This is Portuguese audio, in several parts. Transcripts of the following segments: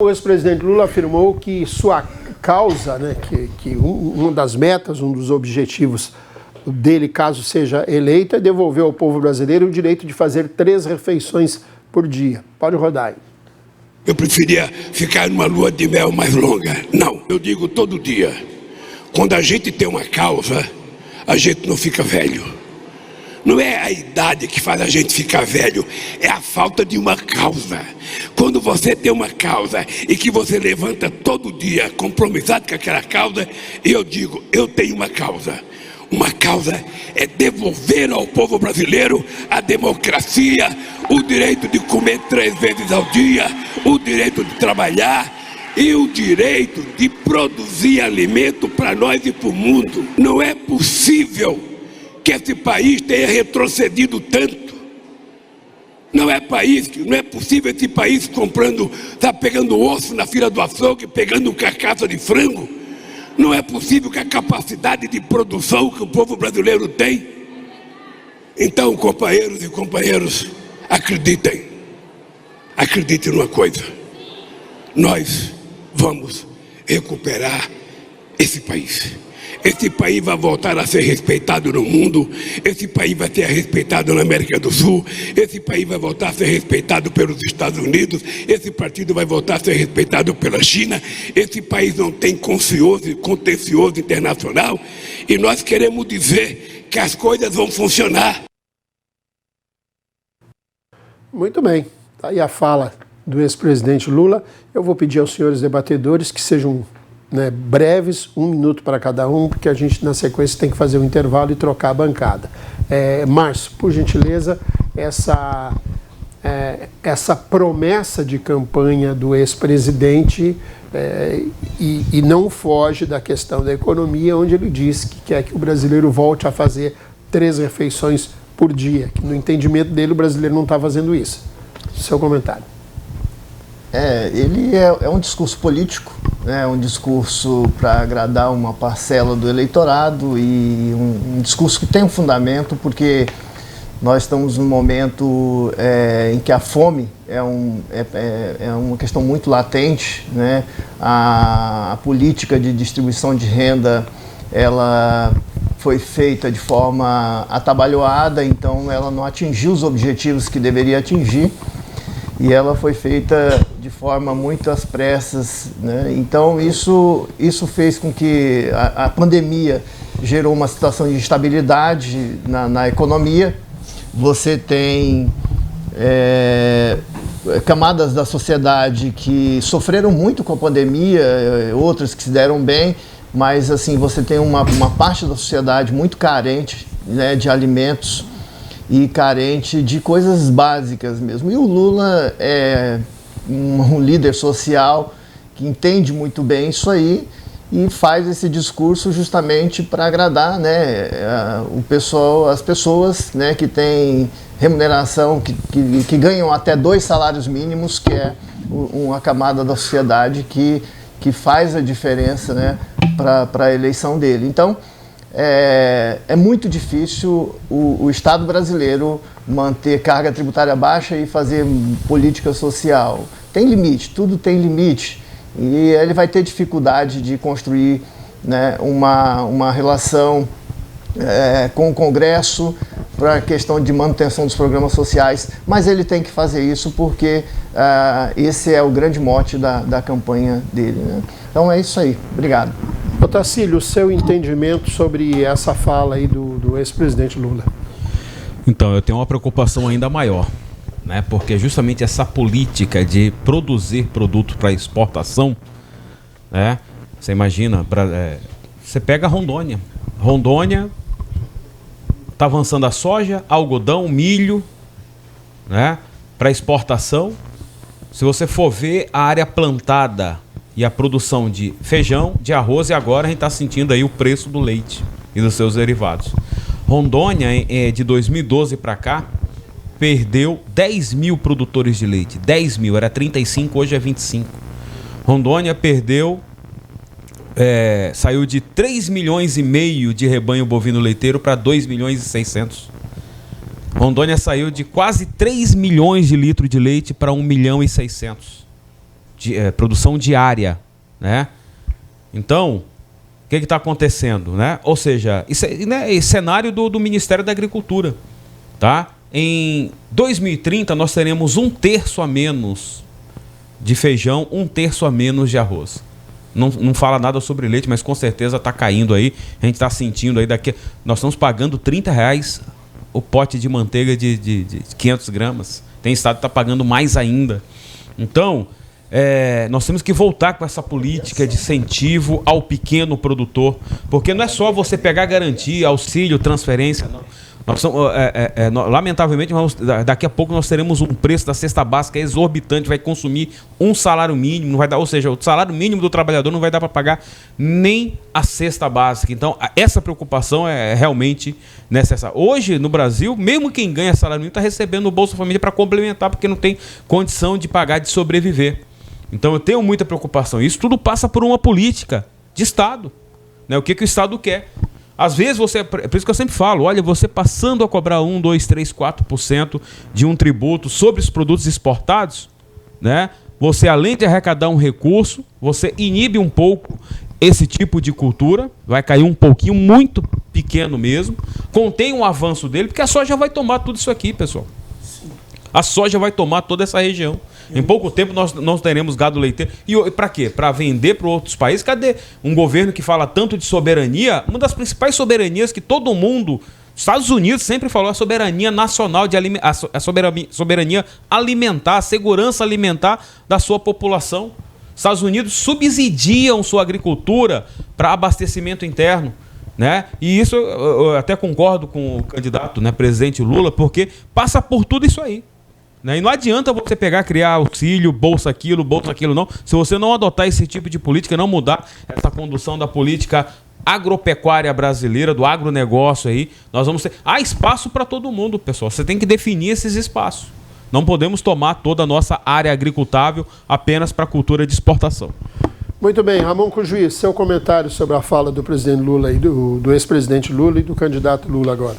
O ex-presidente Lula afirmou que sua causa, né, que uma das metas, um dos objetivos dele, caso seja eleito, é devolver ao povo brasileiro o direito de fazer 3 refeições por dia. Pode rodar aí. Eu preferia ficar numa lua de mel mais longa. Não, eu digo todo dia, quando a gente tem uma causa, a gente não fica velho. Não é a idade que faz a gente ficar velho, é a falta de uma causa. Quando você tem uma causa e que você levanta todo dia compromissado com aquela causa, eu digo, eu tenho uma causa. Uma causa é devolver ao povo brasileiro a democracia, o direito de comer 3 vezes ao dia, o direito de trabalhar e o direito de produzir alimento para nós e para o mundo. Não é possível que esse país tenha retrocedido tanto. Não é possível esse país comprando, pegando osso na fila do açougue, pegando carcaça de frango. Não é possível que a capacidade de produção que o povo brasileiro tem. Então, companheiros e companheiras, acreditem numa coisa, nós vamos recuperar esse país. Esse país vai voltar a ser respeitado no mundo, esse país vai ser respeitado na América do Sul, esse país vai voltar a ser respeitado pelos Estados Unidos, esse partido vai voltar a ser respeitado pela China, esse país não tem contencioso internacional e nós queremos dizer que as coisas vão funcionar. Muito bem, está aí a fala do ex-presidente Lula. Eu vou pedir aos senhores debatedores que sejam breves, 1 minuto para cada um, porque a gente na sequência tem que fazer um intervalo e trocar a bancada. Márcio, por gentileza, essa promessa de campanha do ex-presidente e não foge da questão da economia, onde ele diz que quer que o brasileiro volte a fazer 3 refeições por dia, que no entendimento dele o brasileiro não está fazendo isso. Seu comentário. Ele é um discurso político, um discurso para agradar uma parcela do eleitorado e um discurso que tem um fundamento, porque nós estamos num momento em que a fome é uma questão muito latente, né? A política de distribuição de renda, ela foi feita de forma atabalhoada, então ela não atingiu os objetivos que deveria atingir. E ela foi feita de forma muito às pressas, né? Então isso fez com que a pandemia gerou uma situação de instabilidade na economia. Você tem camadas da sociedade que sofreram muito com a pandemia, outras que se deram bem, mas assim, você tem uma parte da sociedade muito carente, né, de alimentos, e carente de coisas básicas mesmo. E o Lula é um líder social que entende muito bem isso aí e faz esse discurso justamente para agradar, né, o pessoal, as pessoas, né, que têm remuneração, que ganham até 2 salários mínimos, que é uma camada da sociedade que faz a diferença, né, para a eleição dele. Então, é muito difícil o Estado brasileiro manter carga tributária baixa e fazer política social. Tem limite, tudo tem limite. E ele vai ter dificuldade de construir, né, uma relação com o Congresso para a questão de manutenção dos programas sociais, mas ele tem que fazer isso porque esse é o grande mote da campanha dele, né? Então é isso aí. Obrigado. Otacílio, o seu entendimento sobre essa fala aí do ex-presidente Lula? Então, eu tenho uma preocupação ainda maior, né? Porque justamente essa política de produzir produto para exportação, né? Você imagina, você pega Rondônia. Rondônia está avançando a soja, algodão, milho, né? Para exportação. Se você for ver a área plantada e a produção de feijão, de arroz, e agora a gente está sentindo aí o preço do leite e dos seus derivados. Rondônia, de 2012 para cá, perdeu 10 mil produtores de leite. 10 mil, era 35, hoje é 25. Rondônia perdeu, saiu de 3 milhões e meio de rebanho bovino leiteiro para 2 milhões e 600. Rondônia saiu de quase 3 milhões de litros de leite para 1 milhão e 600. produção diária, né? Então, o que está acontecendo, né? Ou seja, isso é cenário do Ministério da Agricultura, tá? Em 2030 nós teremos 1/3 a menos de feijão, 1/3 a menos de arroz. Não fala nada sobre leite, mas com certeza está caindo aí. A gente está sentindo aí daqui. Nós estamos pagando R$30 o pote de manteiga de 500 gramas. Tem estado que está pagando mais ainda. Então, nós temos que voltar com essa política de incentivo ao pequeno produtor, porque não é só você pegar garantia, auxílio, transferência, não. Lamentavelmente, daqui a pouco nós teremos um preço da cesta básica exorbitante, vai consumir um salário mínimo, não vai dar, ou seja, o salário mínimo do trabalhador não vai dar para pagar nem a cesta básica. Então, essa preocupação é realmente necessária. Hoje, no Brasil, mesmo quem ganha salário mínimo está recebendo o Bolsa Família para complementar, porque não tem condição de pagar, de sobreviver. Então, eu tenho muita preocupação. Isso tudo passa por uma política de Estado, né? O que o Estado quer? Às vezes por isso que eu sempre falo, olha, você passando a cobrar 1, 2, 3, 4% de um tributo sobre os produtos exportados, né? Você, além de arrecadar um recurso, você inibe um pouco esse tipo de cultura, vai cair um pouquinho, muito pequeno mesmo, contém um avanço dele, porque a soja vai tomar tudo isso aqui, pessoal. A soja vai tomar toda essa região. Em pouco tempo nós teremos gado leiteiro. E para quê? Para vender para outros países? Cadê um governo que fala tanto de soberania? Uma das principais soberanias que todo mundo, Estados Unidos sempre falou, a soberania nacional, a soberania alimentar, a segurança alimentar da sua população. Estados Unidos subsidiam sua agricultura para abastecimento interno, né? E isso eu até concordo com o candidato, né, presidente Lula, porque passa por tudo isso aí. E não adianta você criar auxílio, bolsa aquilo, não. Se você não adotar esse tipo de política, não mudar essa condução da política agropecuária brasileira, do agronegócio aí, nós vamos ter... Há espaço para todo mundo, pessoal. Você tem que definir esses espaços. Não podemos tomar toda a nossa área agricultável apenas para a cultura de exportação. Muito bem, Ramon Cujuí, seu comentário sobre a fala do presidente Lula e do ex-presidente Lula e do candidato Lula agora.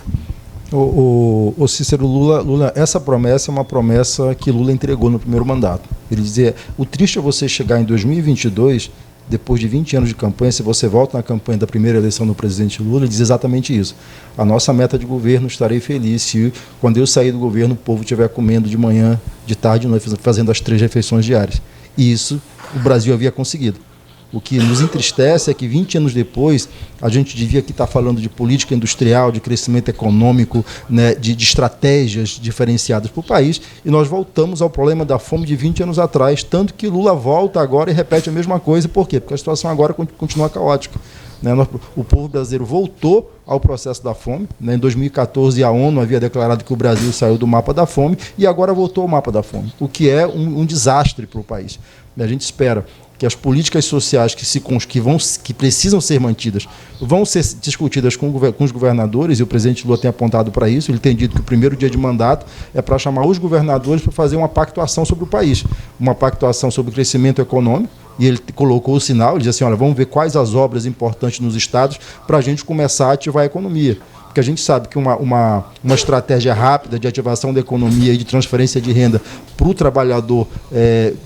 O Cícero, Lula, essa promessa é uma promessa que Lula entregou no primeiro mandato. Ele dizia, o triste é você chegar em 2022, depois de 20 anos de campanha, se você volta na campanha da primeira eleição do presidente Lula, ele diz exatamente isso. A nossa meta de governo, estarei feliz se, quando eu sair do governo, o povo estiver comendo de manhã, de tarde e de noite, fazendo as 3 refeições diárias. E isso o Brasil havia conseguido. O que nos entristece é que 20 anos depois a gente devia aqui estar falando de política industrial, de crescimento econômico, né, de estratégias diferenciadas para o país, e nós voltamos ao problema da fome de 20 anos atrás, tanto que Lula volta agora e repete a mesma coisa. Por quê? Porque a situação agora continua caótica. O povo brasileiro voltou ao processo da fome. Em 2014, a ONU havia declarado que o Brasil saiu do mapa da fome e agora voltou ao mapa da fome, o que é um desastre para o país. A gente espera que as políticas sociais que precisam ser mantidas vão ser discutidas com os governadores, e o presidente Lula tem apontado para isso. Ele tem dito que o primeiro dia de mandato é para chamar os governadores para fazer uma pactuação sobre o país, uma pactuação sobre o crescimento econômico, e ele colocou o sinal, ele diz assim, olha, vamos ver quais as obras importantes nos estados para a gente começar a ativar a economia. Porque a gente sabe que uma estratégia rápida de ativação da economia e de transferência de renda para o trabalhador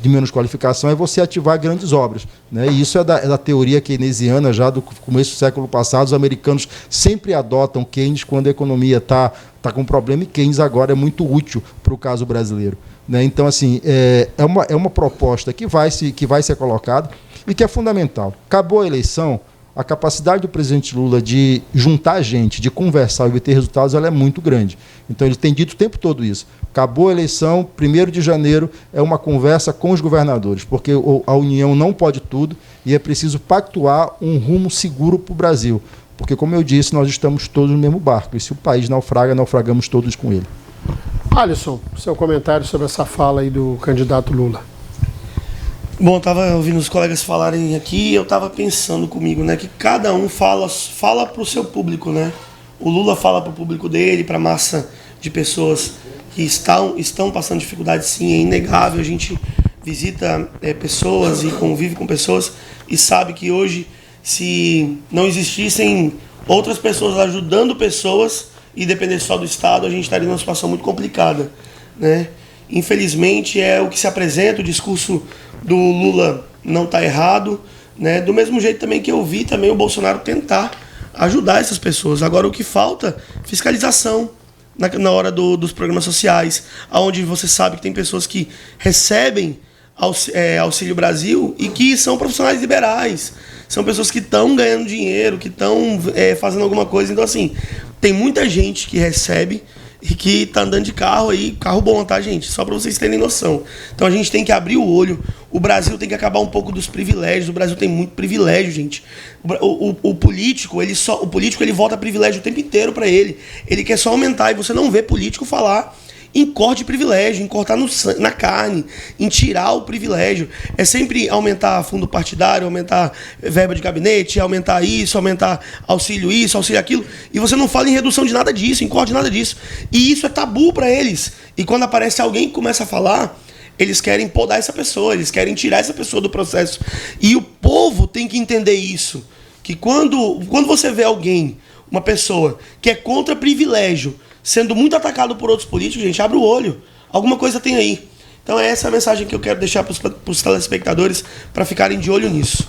de menos qualificação é você ativar grandes obras, né? E isso é da teoria keynesiana já do começo do século passado. Os americanos sempre adotam Keynes quando a economia está com problema, e Keynes agora é muito útil para o caso brasileiro, né? Então, assim, é uma proposta que vai ser colocada e que é fundamental. Acabou a eleição, a capacidade do presidente Lula de juntar gente, de conversar e obter resultados, ela é muito grande. Então, ele tem dito o tempo todo isso. Acabou a eleição, 1º de janeiro, é uma conversa com os governadores, porque a União não pode tudo e é preciso pactuar um rumo seguro para o Brasil. Porque, como eu disse, nós estamos todos no mesmo barco, e se o país naufraga, naufragamos todos com ele. Alisson, seu comentário sobre essa fala aí do candidato Lula. Bom, eu estava ouvindo os colegas falarem aqui e eu estava pensando comigo, né, que cada um fala para o seu público, né? O Lula fala para o público dele, para a massa de pessoas que estão passando dificuldade, sim, é inegável. A gente visita pessoas e convive com pessoas e sabe que hoje, se não existissem outras pessoas ajudando pessoas e dependesse só do Estado, a gente estaria numa situação muito complicada, né? Infelizmente, é o que se apresenta, o discurso do Lula não está errado, né? Do mesmo jeito também que eu vi também o Bolsonaro tentar ajudar essas pessoas. Agora, o que falta é fiscalização na hora dos programas sociais, onde você sabe que tem pessoas que recebem Auxílio Brasil e que são profissionais liberais, são pessoas que estão ganhando dinheiro, que estão fazendo alguma coisa. Então, assim, tem muita gente que recebe e que tá andando de carro aí, carro bom, tá, gente? Só para vocês terem noção. Então a gente tem que abrir o olho. O Brasil tem que acabar um pouco dos privilégios. O Brasil tem muito privilégio, gente. O político, ele volta privilégio o tempo inteiro para ele. Ele quer só aumentar, e você não vê político falar em corte de privilégio, em cortar na carne, em tirar o privilégio. É sempre aumentar fundo partidário, aumentar verba de gabinete, aumentar isso, aumentar auxílio isso, auxílio aquilo. E você não fala em redução de nada disso, em corte de nada disso. E isso é tabu para eles. E quando aparece alguém que começa a falar, eles querem podar essa pessoa, eles querem tirar essa pessoa do processo. E o povo tem que entender isso. Que quando você vê alguém, uma pessoa que é contra privilégio, sendo muito atacado por outros políticos, gente, abre o olho. Alguma coisa tem aí. Então essa é a mensagem que eu quero deixar para os telespectadores, para ficarem de olho nisso.